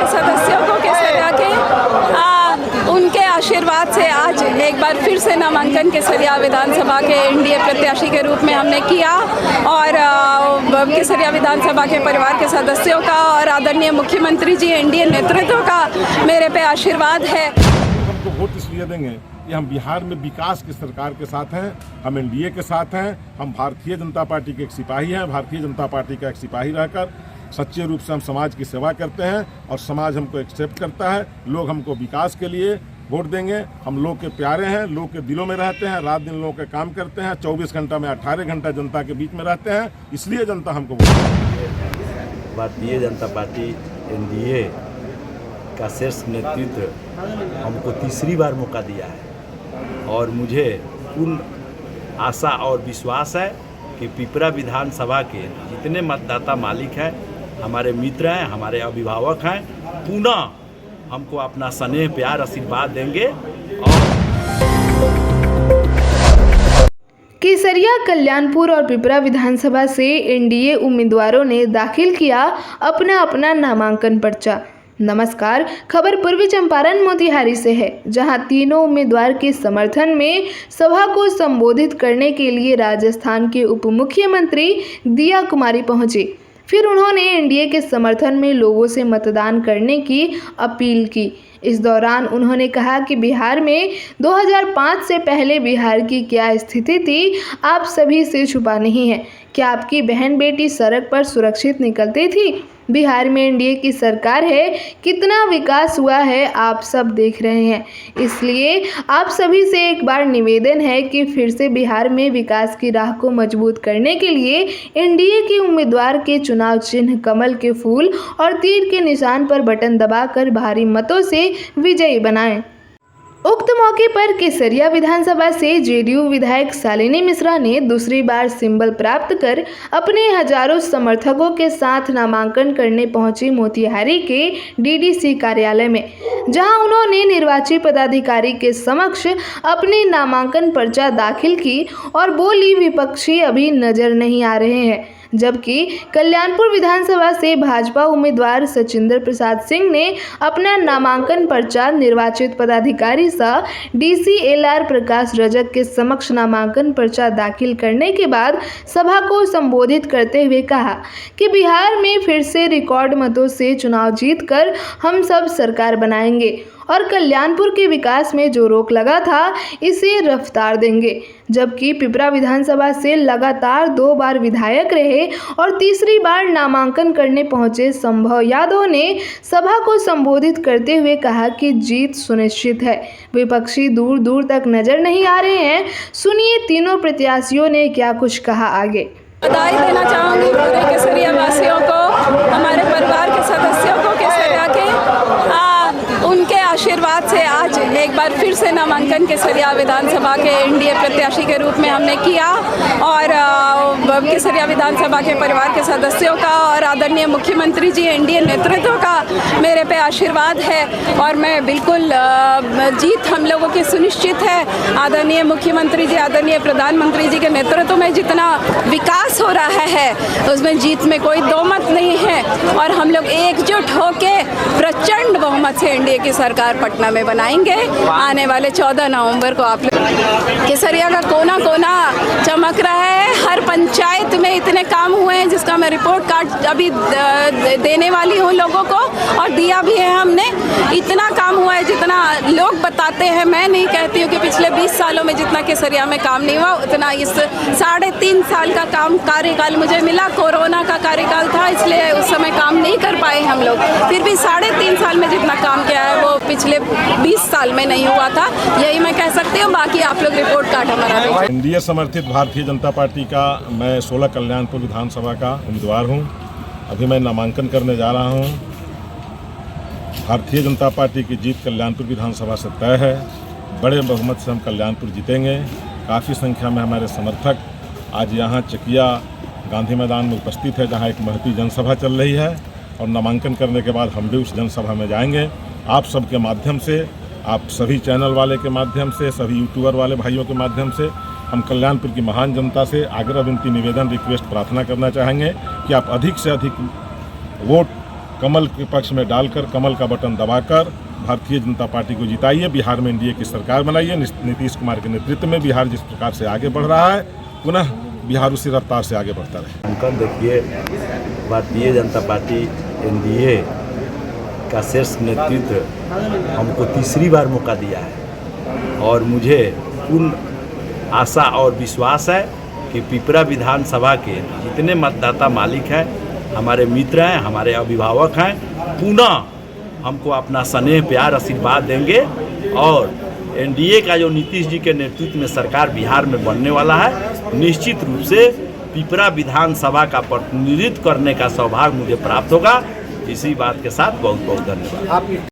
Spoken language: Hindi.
सदस्यों को केसरिया के उनके आशीर्वाद से आज एक बार फिर से नामांकन केसरिया विधानसभा के एनडीए प्रत्याशी के रूप में हमने किया और केसरिया विधानसभा के परिवार के सदस्यों का और आदरणीय मुख्यमंत्री जी एनडीए नेतृत्व का मेरे पे आशीर्वाद है। हमको वोट इसलिए देंगे कि हम बिहार में विकास की सरकार के साथ हैं, हम एनडीए के साथ हैं, हम भारतीय जनता पार्टी के एक सिपाही हैं। भारतीय जनता पार्टी का एक सिपाही रहकर सच्चे रूप से हम समाज की सेवा करते हैं और समाज हमको एक्सेप्ट करता है। लोग हमको विकास के लिए वोट देंगे। हम लोग के प्यारे हैं, लोग के दिलों में रहते हैं, रात दिन लोगों के काम करते हैं, 24 घंटा में 18 घंटा जनता के बीच में रहते हैं, इसलिए जनता हमको वोट देती है। भारतीय जनता पार्टी एनडीए का शीर्ष नेतृत्व हमको तीसरी बार मौका दिया है और मुझे पूर्ण आशा और विश्वास है कि पिपरा विधानसभा के जितने मतदाता मालिक हैं, हमारे मित्र हैं, हमारे अभिभावक हैं, पुनः हमको अपना स्नेह प्यार आशीर्वाद देंगे। और केसरिया, कल्याणपुर और पिपरा विधानसभा से एनडीए उम्मीदवारों ने दाखिल किया अपना अपना नामांकन पर्चा। नमस्कार, खबर पूर्वी चंपारण मोतिहारी से है, जहां तीनों उम्मीदवार के समर्थन में सभा को संबोधित करने के लिए राजस्थान के उप मुख्यमंत्री दिया कुमारी पहुंचे। फिर उन्होंने एनडीए के समर्थन में लोगों से मतदान करने की अपील की। इस दौरान उन्होंने कहा कि बिहार में 2005 से पहले बिहार की क्या स्थिति थी, आप सभी से छुपा नहीं है। क्या आपकी बहन बेटी सड़क पर सुरक्षित निकलती थी? बिहार में एनडीए की सरकार है, कितना विकास हुआ है आप सब देख रहे हैं। इसलिए आप सभी से एक बार निवेदन है कि फिर से बिहार में विकास की राह को मजबूत करने के लिए एनडीए के उम्मीदवार के चुनाव चिन्ह कमल के फूल और तीर के निशान पर बटन दबाकर भारी मतों से विजयी बनाएं। उक्त मौके पर केसरिया विधानसभा से जेडीयू विधायक शालिनी मिश्रा ने दूसरी बार सिंबल प्राप्त कर अपने हजारों समर्थकों के साथ नामांकन करने पहुंची मोतिहारी के डीडीसी कार्यालय में, जहां उन्होंने निर्वाची पदाधिकारी के समक्ष अपने नामांकन पर्चा दाखिल की और बोली, विपक्षी अभी नजर नहीं आ रहे हैं। जबकि कल्याणपुर विधानसभा से भाजपा उम्मीदवार सचिंद्र प्रसाद सिंह ने अपना नामांकन पर्चा निर्वाचित पदाधिकारी सह डीसी एलआर प्रकाश रजक के समक्ष नामांकन पर्चा दाखिल करने के बाद सभा को संबोधित करते हुए कहा कि बिहार में फिर से रिकॉर्ड मतों से चुनाव जीतकर हम सब सरकार बनाएंगे और कल्याणपुर के विकास में जो रोक लगा था इसे रफ्तार देंगे। जबकि पिपरा विधानसभा से लगातार 2 बार विधायक रहे और तीसरी बार नामांकन करने पहुंचे संभव यादव ने सभा को संबोधित करते हुए कहा कि जीत सुनिश्चित है, विपक्षी दूर दूर तक नजर नहीं आ रहे हैं। सुनिए तीनों प्रत्याशियों ने क्या कुछ कहा आगे। बधाई देना चाहूँगी पूरे केसरिया वासियों को, हमारे परिवार के सदस्यों को केसरिया के उनके आशीर्वाद से आज एक बार फिर से नामांकन केसरिया विधानसभा के एनडीए प्रत्याशी के रूप में हमने किया और केसरिया विधानसभा के परिवार के सदस्यों का और आदरणीय मुख्यमंत्री जी एनडीए नेतृत्व का मेरे पे आशीर्वाद है और मैं बिल्कुल जीत हम लोगों की सुनिश्चित है। आदरणीय मुख्यमंत्री जी, आदरणीय प्रधानमंत्री जी के नेतृत्व में जितना विकास हो रहा है उसमें जीत में कोई दो मत नहीं है और हम लोग एकजुट होके प्रचंड बहुमत से एनडीए की सरकार पटना में बनाएंगे। आने वाले 14 नवंबर को आप केसरिया का कोना कोना चमक रहा है। हर पंचायत में इतने काम हुए हैं जिसका मैं रिपोर्ट कार्ड अभी देने वाली हूँ लोगों को और दिया भी है हमने। इतना काम हुआ है जितना लोग बताते हैं। मैं नहीं कहती हूँ कि पिछले 20 सालों में जितना केसरिया में काम नहीं हुआ उतना इस 3.5 साल का काम कार्यकाल मुझे मिला। कोरोना का कार्यकाल था इसलिए उस समय काम नहीं कर पाए हम लोग, फिर भी 3.5 साल में जितना काम किया है वो पिछले 20 साल में नहीं हुआ था, यही मैं कह सकती हूँ। बाकी आप लोग रिपोर्ट कार्ड हमारा एनडीए समर्थित भारतीय जनता पार्टी का मैं 16 कल्याणपुर विधानसभा का उम्मीदवार हूँ। अभी मैं नामांकन करने जा रहा हूँ। भारतीय जनता पार्टी की जीत कल्याणपुर विधानसभा से तय है। बड़े बहुमत से हम कल्याणपुर जीतेंगे। काफ़ी संख्या में हमारे समर्थक आज यहाँ चकिया गांधी मैदान में उपस्थित है, जहाँ एक महती जनसभा चल रही है और नामांकन करने के बाद हम भी उस जनसभा में जाएंगे। आप सबके माध्यम से, आप सभी चैनल वाले के माध्यम से, सभी यूट्यूबर वाले भाइयों के माध्यम से हम कल्याणपुर की महान जनता से आग्रह, विनती, निवेदन, रिक्वेस्ट, प्रार्थना करना चाहेंगे कि आप अधिक से अधिक वोट कमल के पक्ष में डालकर, कमल का बटन दबाकर भारतीय जनता पार्टी को जिताइए। बिहार में एनडीए की सरकार बनाइए। नीतीश कुमार के नेतृत्व में बिहार जिस प्रकार से आगे बढ़ रहा है, पुनः बिहार उसी रफ्तार से आगे बढ़ता रहे। अंकन देखिए, भारतीय जनता पार्टी एनडीए का शीर्ष नेतृत्व हमको तीसरी बार मौका दिया है और मुझे पूर्ण आशा और विश्वास है कि पिपरा विधानसभा के जितने मतदाता मालिक हैं, हमारे मित्र हैं, हमारे अभिभावक हैं, पुनः हमको अपना स्नेह प्यार आशीर्वाद देंगे और एनडीए का जो नीतीश जी के नेतृत्व में सरकार बिहार में बनने वाला है, निश्चित रूप से पिपरा विधानसभा का प्रतिनिधित्व करने का सौभाग्य मुझे प्राप्त होगा। इसी बात के साथ बहुत बहुत धन्यवाद।